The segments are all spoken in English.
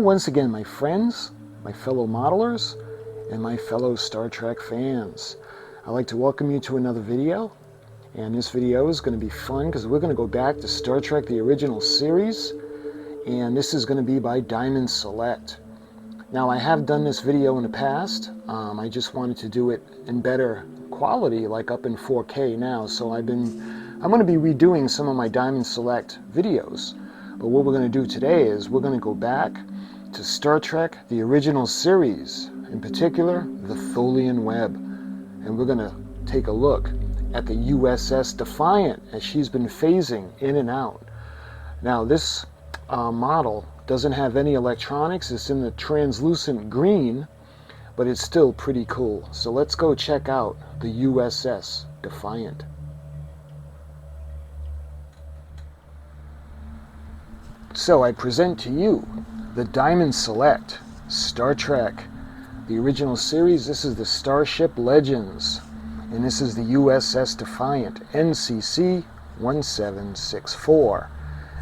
once again, my friends, my fellow modelers, and my fellow Star Trek fans. I'd like to welcome you to another video. And this video is going to be fun because we're going to go back to Star Trek the original series. And this is going to be by Diamond Select. Now, I have done this video in the past. I just wanted to do it in better quality, like up in 4K now. So I'm going to be redoing some of my Diamond Select videos. But what we're going to do today is we're going to go back to Star Trek the original series, in particular the Tholian Web. And we're going to take a look at the USS Defiant as she's been phasing in and out. Now, this model doesn't have any electronics. It's in the translucent green, but it's still pretty cool. So let's go check out the USS Defiant. So I present to you the Diamond Select Star Trek the original series. This is the Starship Legends, and this is the USS Defiant NCC-1764,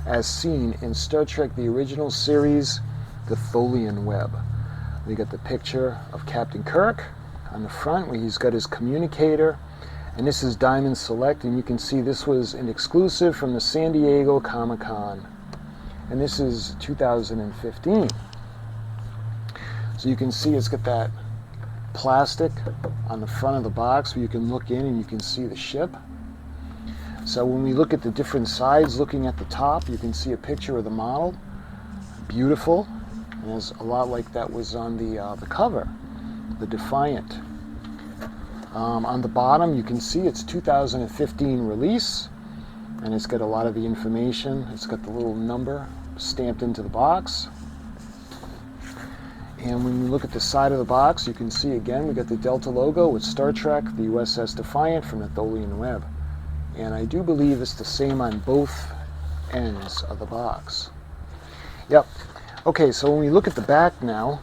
as seen in Star Trek the original series, the Tholian Web. We got the picture of Captain Kirk on the front where he's got his communicator, and this is Diamond Select, and you can see this was an exclusive from the San Diego Comicon, and this is 2015. So you can see it's got that plastic on the front of the box where you can look in and you can see the ship. So when we look at the different sides, looking at the top, you can see a picture of the model. Beautiful. And it's a lot like that was on the cover, the Defiant. On the bottom, you can see it's 2015 release, and it's got a lot of the information. It's got the little number stamped into the box. And when we look at the side of the box, you can see again we got the Delta logo with Star Trek, the USS Defiant from the Tholian Web. And I do believe it's the same on both ends of the box. Yep. Okay, so when we look at the back now,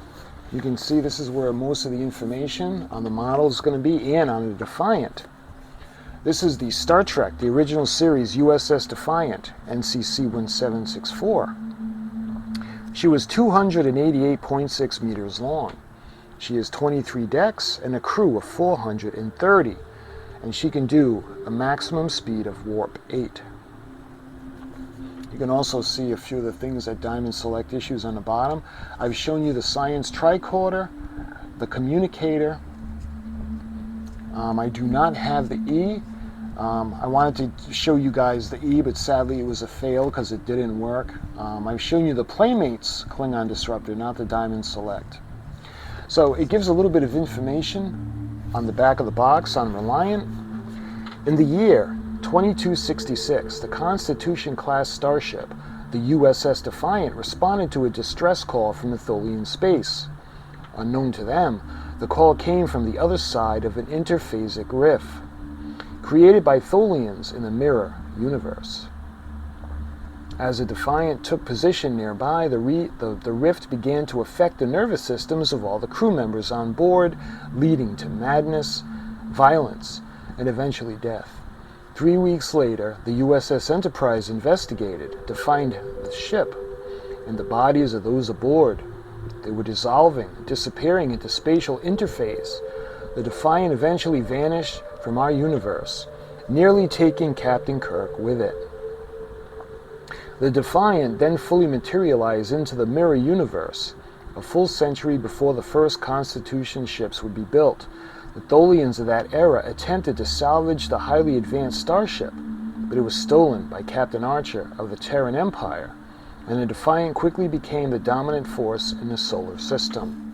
you can see this is where most of the information on the model is going to be, and on the Defiant. This is the Star Trek, the original series USS Defiant, NCC-1764. She was 288.6 meters long. She has 23 decks and a crew of 430. And she can do a maximum speed of warp 8. You can also see a few of the things that Diamond Select issues on the bottom. I've shown you the science tricorder, the communicator. I do not have the E. I wanted to show you guys the E, but sadly it was a fail because it didn't work. I've shown you the Playmates Klingon Disruptor, not the Diamond Select. So it gives a little bit of information on the back of the box on Reliant. In the year 2266, the Constitution-class starship, the USS Defiant, responded to a distress call from the Tholian space. Unknown to them, the call came from the other side of an interphasic rift, created by Tholians in the Mirror universe. As the Defiant took position nearby, the rift began to affect the nervous systems of all the crew members on board, leading to madness, violence, and eventually death. 3 weeks later, the USS Enterprise investigated to find the ship and the bodies of those aboard. They were dissolving, disappearing into spatial interface. The Defiant eventually vanished from our universe, nearly taking Captain Kirk with it. The Defiant then fully materialized into the Mirror universe, a full century before the first Constitution ships would be built. The Tholians of that era attempted to salvage the highly advanced starship, but it was stolen by Captain Archer of the Terran Empire, and the Defiant quickly became the dominant force in the solar system.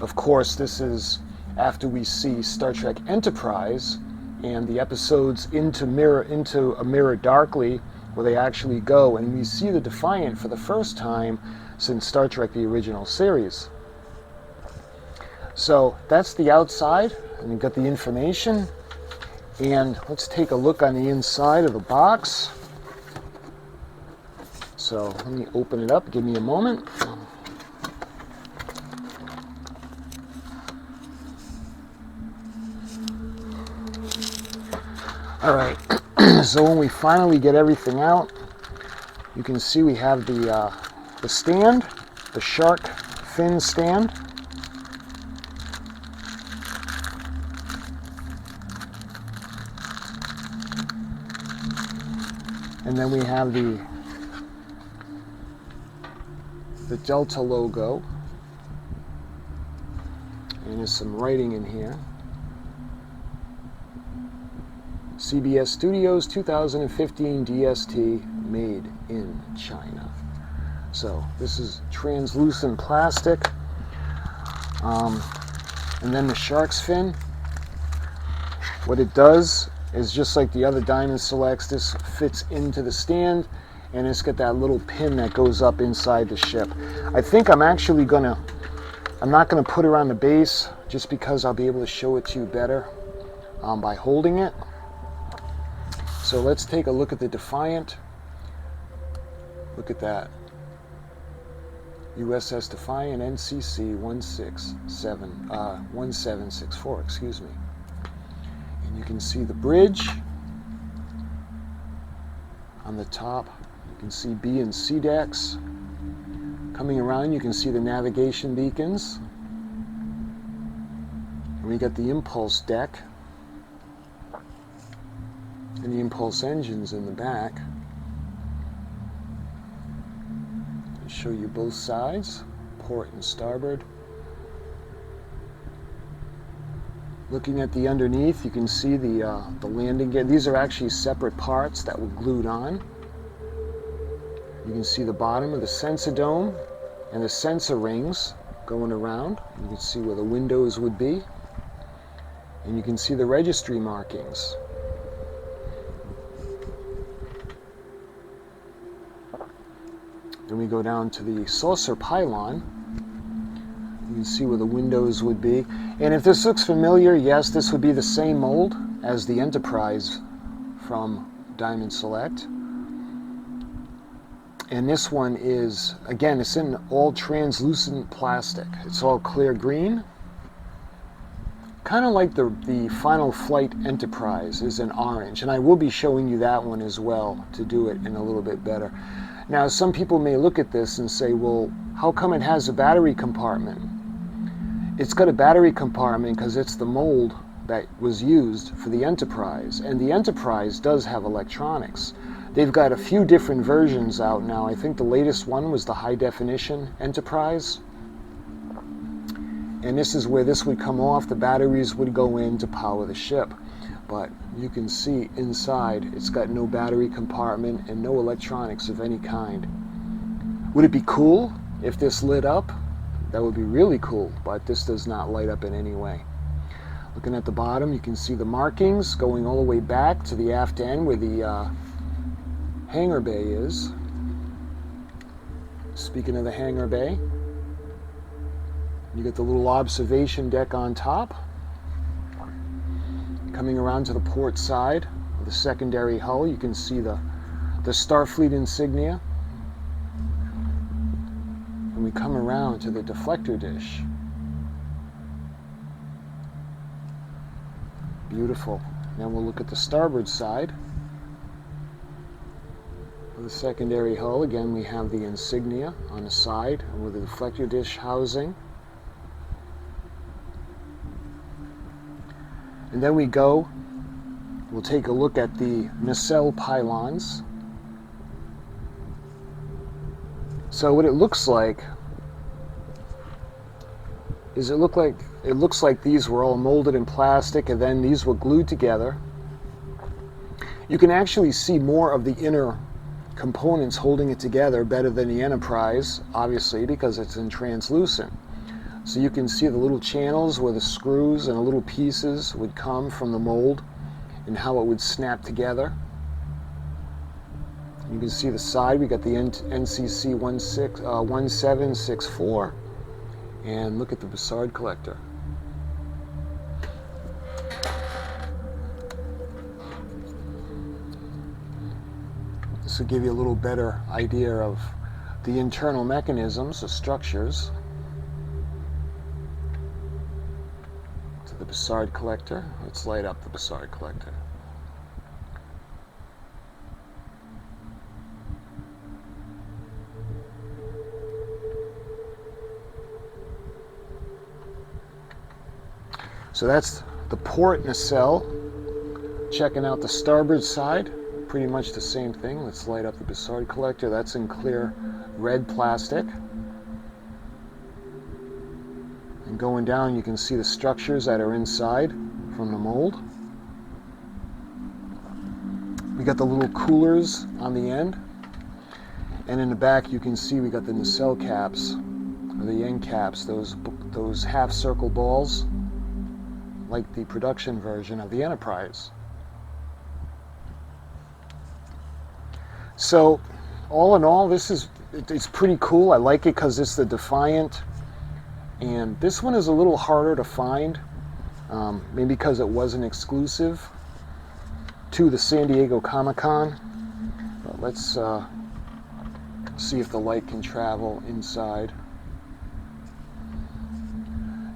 Of course, this is after we see Star Trek Enterprise and the episodes Into a Mirror Darkly, where they actually go and we see the Defiant for the first time since Star Trek the original series. So that's the outside, and you've got the information. And let's take a look on the inside of the box. So let me open it up, give me a moment. All right, so when we finally get everything out, you can see we have the stand the shark fin stand. And then we have the Delta logo. And there's some writing in here. CBS Studios 2015 DST, made in China. So this is translucent plastic. And then the shark's fin. What it does is, just like the other Diamond Selects, this fits into the stand, and it's got that little pin that goes up inside the ship. I think I'm not gonna put her on the base, just because I'll be able to show it to you better by holding it. So let's take a look at the Defiant. Look at that. U.S.S. Defiant NCC-1764, excuse me. And you can see the bridge on the top. You can see B and C decks. Coming around, you can see the navigation beacons. And we got the impulse deck and the impulse engines in the back. I'll show you both sides, port and starboard. Looking at the underneath, you can see the landing gear. These are actually separate parts that were glued on. You can see the bottom of the sensor dome and the sensor rings going around. You can see where the windows would be. And you can see the registry markings. Then we go down to the saucer pylon. You can see where the windows would be. And if this looks familiar, yes, this would be the same mold as the Enterprise from Diamond Select. And this one is, again, it's in all translucent plastic. It's all clear green. Kind of like the Final Flight Enterprise is in orange. And I will be showing you that one as well to do it in a little bit better. Now, some people may look at this and say, well, how come it has a battery compartment? It's got a battery compartment because it's the mold that was used for the Enterprise. And the Enterprise does have electronics. They've got a few different versions out now. I think the latest one was the high definition Enterprise. And this is where this would come off. The batteries would go in to power the ship. But you can see inside it's got no battery compartment and no electronics of any kind. Would it be cool if this lit up? That would be really cool, but this does not light up in any way. Looking at the bottom, you can see the markings going all the way back to the aft end where the hangar bay is. Speaking of the hangar bay, you get the little observation deck on top. Coming around to the port side of the secondary hull, you can see the Starfleet insignia. And we come around to the deflector dish. Beautiful. Now we'll look at the starboard side of the secondary hull. Again, we have the insignia on the side with the deflector dish housing. And then we'll take a look at the nacelle pylons. So what it looks like is it looks like these were all molded in plastic and then these were glued together. You can actually see more of the inner components holding it together better than the Enterprise, obviously, because it's in translucent. So you can see the little channels where the screws and the little pieces would come from the mold and how it would snap together. You can see the side, we got the NCC-1764, and look at the Bussard collector. This will give you a little better idea of the internal mechanisms, the structures. To the Bussard collector. Let's light up the Bussard collector. So that's the port nacelle. Checking out the starboard side, pretty much the same thing. Let's light up the Bussard collector. That's in clear red plastic. And going down, you can see the structures that are inside from the mold. We got the little coolers on the end. And in the back, you can see we got the nacelle caps, or the end caps, those half circle balls, like the production version of the Enterprise. So, all in all, it's pretty cool. I like it because it's the Defiant, and this one is a little harder to find, maybe because it wasn't exclusive to the San Diego Comicon. But let's see if the light can travel inside.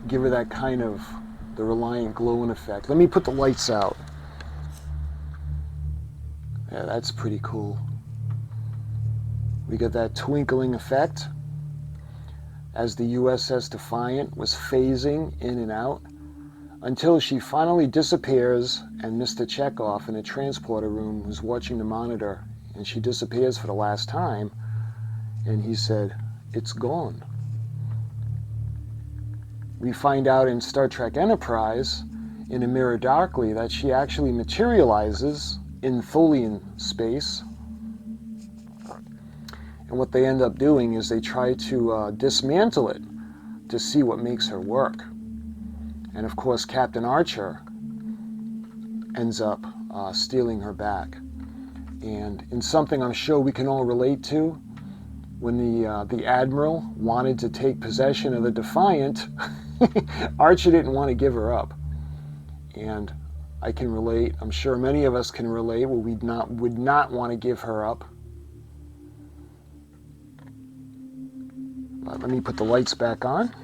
Give her that kind of the Reliant glowing effect. Let me put the lights out. Yeah, that's pretty cool. We got that twinkling effect as the USS Defiant was phasing in and out until she finally disappears and Mr. Chekhov in the transporter room was watching the monitor, and she disappears for the last time, and he said, "It's gone." We find out in Star Trek Enterprise, in A Mirror Darkly, that she actually materializes in Tholian space. And what they end up doing is they try to dismantle it to see what makes her work. And of course, Captain Archer ends up stealing her back. And in something I'm sure we can all relate to, when the Admiral wanted to take possession of the Defiant, Archer didn't want to give her up. And I can relate, I'm sure many of us can relate, where we would not want to give her up. But let me put the lights back on.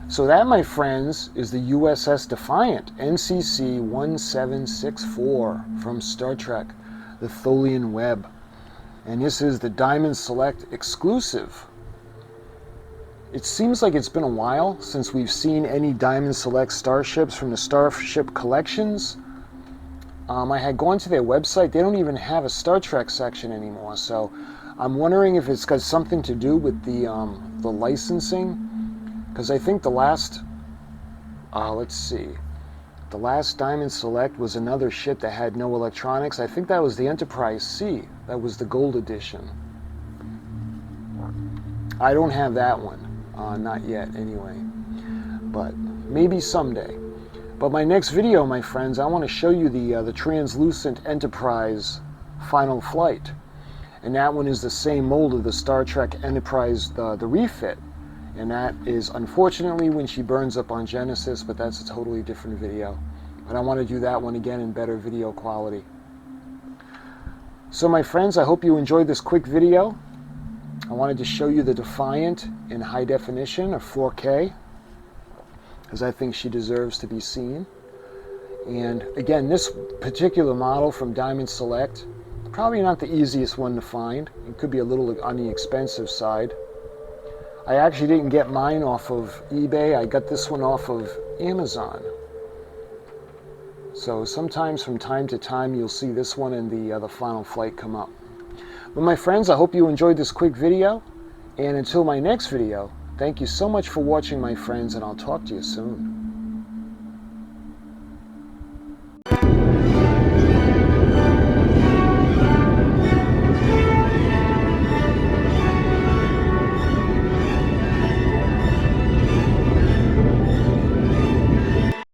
So that, my friends, is the USS Defiant NCC-1764 from Star Trek, the Tholian Web. And this is the Diamond Select exclusive. It seems like it's been a while since we've seen any Diamond Select starships from the Starship Collections. I had gone to their website. They don't even have a Star Trek section anymore, so I'm wondering if it's got something to do with the licensing, because I think the last, let's see, the last Diamond Select was another ship that had no electronics. I think that was the Enterprise C. That was the gold edition. I don't have that one, not yet anyway, but maybe someday. But my next video, my friends, I want to show you the translucent Enterprise final flight. And that one is the same mold of the Star Trek Enterprise, the refit. And that is, unfortunately, when she burns up on Genesis, but that's a totally different video. But I want to do that one again in better video quality. So my friends, I hope you enjoyed this quick video. I wanted to show you the Defiant in high definition of 4K, because I think she deserves to be seen. And again, this particular model from Diamond Select, probably not the easiest one to find. It could be a little on the expensive side. I actually didn't get mine off of eBay. I got this one off of Amazon. So sometimes from time to time you'll see this one and the final flight come up. But my friends, I hope you enjoyed this quick video. And until my next video, thank you so much for watching, my friends, and I'll talk to you soon.